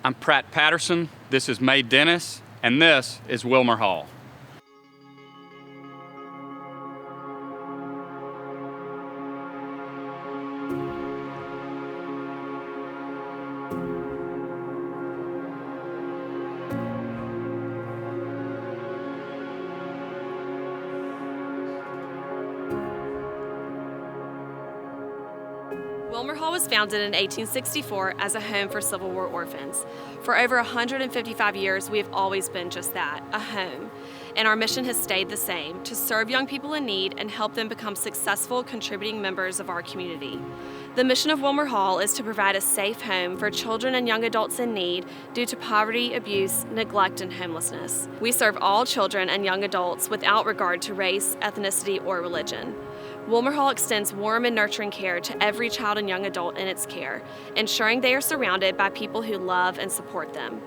I'm Pratt Patterson, this is May Dennis, and this is Wilmer Hall. Wilmer Hall was founded in 1864 as a home for Civil War orphans. For over 155 years, we have always been just that, a home. And our mission has stayed the same, to serve young people in need and help them become successful, contributing members of our community. The mission of Wilmer Hall is to provide a safe home for children and young adults in need due to poverty, abuse, neglect, and homelessness. We serve all children and young adults without regard to race, ethnicity, or religion. Wilmer Hall extends warm and nurturing care to every child and young adult in its care, ensuring they are surrounded by people who love and support them.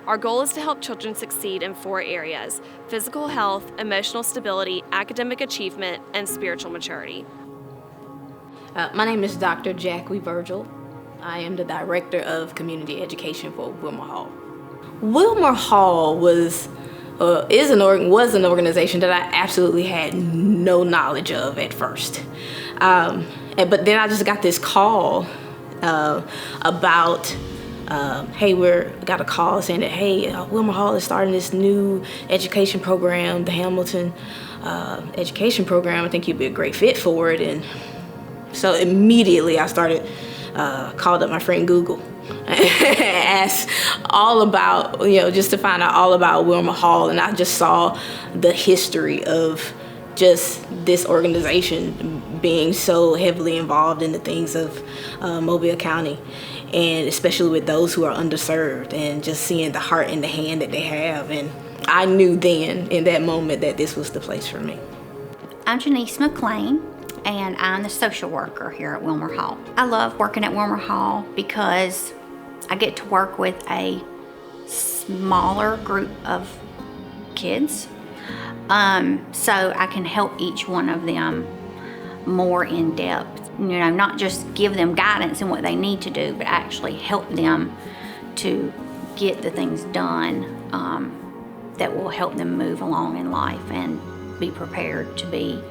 Our goal is to help children succeed in 4 areas: physical health, emotional stability, academic achievement, and spiritual maturity. My name is Dr. Jackie Virgil. I am the Director of Community Education for Wilmer Hall. Wilmer Hall was an organization that I absolutely had no knowledge of at first. But then I just got this call about, got a call saying that, Wilmer Hall is starting this new education program, the Hamilton education program. I think you'd be a great fit for it. And so immediately I started, called up my friend Google. Asked all about, just to find out all about Wilmer Hall, and I just saw the history of just this organization being so heavily involved in the things of Mobile County, and especially with those who are underserved, and just seeing the heart and the hand that they have. And I knew then, in that moment, that this was the place for me. I'm Janice McLean, and I'm the social worker here at Wilmer Hall. I love working at Wilmer Hall because I get to work with a smaller group of kids, so I can help each one of them more in depth. Not just give them guidance in what they need to do, but actually help them to get the things done that will help them move along in life and be prepared to be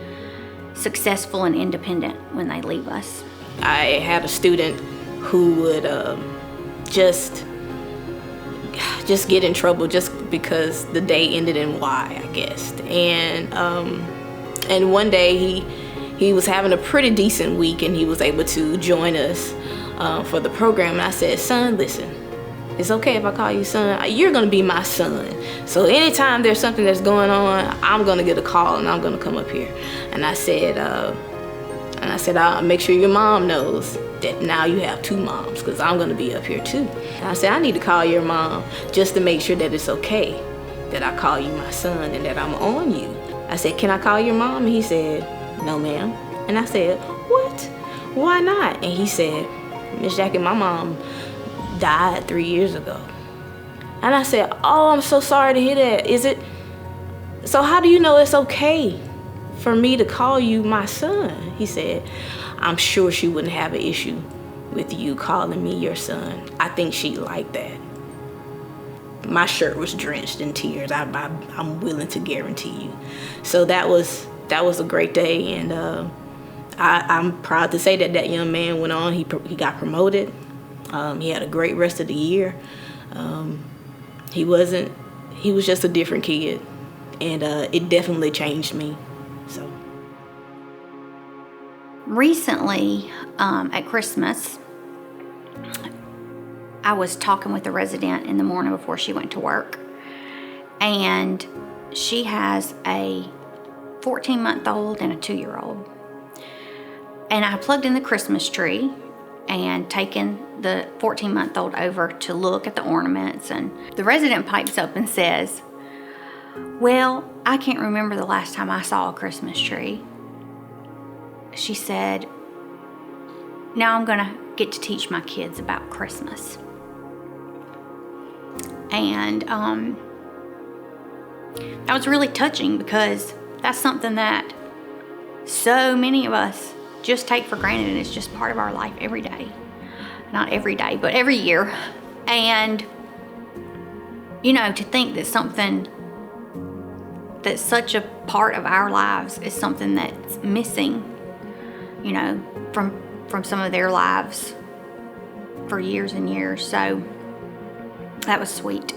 successful and independent when they leave us. I had a student who would just get in trouble just because the day ended in Y, I guess. And one day he was having a pretty decent week, and he was able to join us for the program. And I said, "Son, listen, it's okay if I call you son. You're gonna be my son. So anytime there's something that's going on, I'm gonna get a call and I'm gonna come up here." And I said, I'll make sure your mom knows that now you have 2 moms, because I'm gonna be up here too. And I said, I need to call your mom just to make sure that it's okay that I call you my son and that I'm on you. I said, "Can I call your mom?" And he said, "No, ma'am." And I said, "What? Why not?" And he said, "Miss Jackie, my mom died 3 years ago." And I said, "Oh, I'm so sorry to hear that. Is it? So how do you know it's okay for me to call you my son?" He said, "I'm sure she wouldn't have an issue with you calling me your son. I think she'd like that." My shirt was drenched in tears. I'm willing to guarantee you. So that was a great day, and I'm proud to say that young man went on. He got promoted. He had a great rest of the year. He was just a different kid, and it definitely changed me. So recently, at Christmas, I was talking with a resident in the morning before she went to work, and she has a 14-month-old and a 2-year-old. And I plugged in the Christmas tree and taken the 14-month-old over to look at the ornaments, and the resident pipes up and says, "Well, I can't remember the last time I saw a Christmas tree." She said, "Now I'm gonna get to teach my kids about Christmas." And that was really touching, because that's something that so many of us just take for granted, and it's just part of our life every day. Not every day, but every year. And To think that something that's such a part of our lives is something that's missing, from some of their lives for years and years. So that was sweet.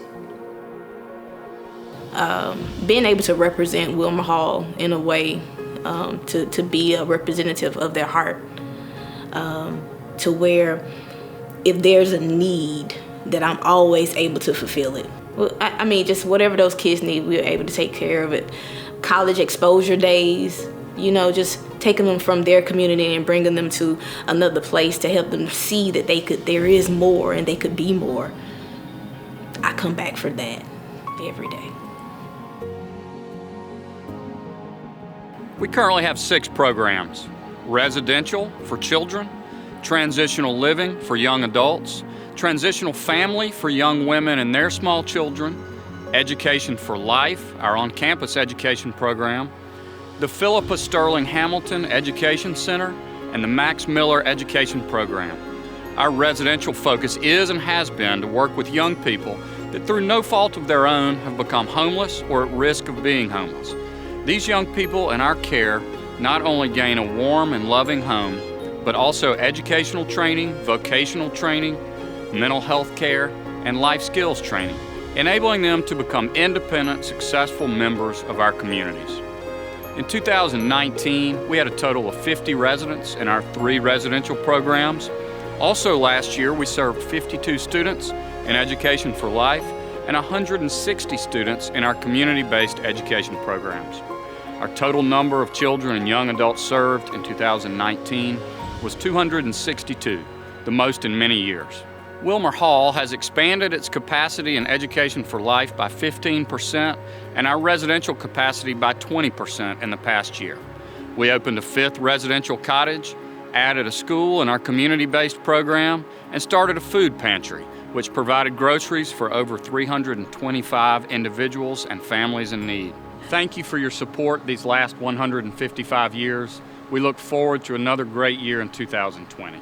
Being able to represent Wilmer Hall in a way, to be a representative of their heart, to where if there's a need, that I'm always able to fulfill it. Well, I mean, just whatever those kids need, we're able to take care of it. College exposure days, just taking them from their community and bringing them to another place to help them see that there is more and they could be more. I come back for that every day. We currently have 6 programs: residential for children, transitional living for young adults, transitional family for young women and their small children, Education for Life, our on-campus education program, the Philippa Sterling Hamilton Education Center, and the Max Miller Education Program. Our residential focus is and has been to work with young people that through no fault of their own have become homeless or at risk of being homeless. These young people in our care not only gain a warm and loving home, but also educational training, vocational training, mental health care, and life skills training, enabling them to become independent, successful members of our communities. In 2019, we had a total of 50 residents in our 3 residential programs. Also last year, we served 52 students in Education for Life and 160 students in our community-based education programs. Our total number of children and young adults served in 2019 was 262, the most in many years. Wilmer Hall has expanded its capacity in Education for Life by 15% and our residential capacity by 20% in the past year. We opened a 5th residential cottage, added a school in our community-based program, and started a food pantry, which provided groceries for over 325 individuals and families in need. Thank you for your support these last 155 years. We look forward to another great year in 2020.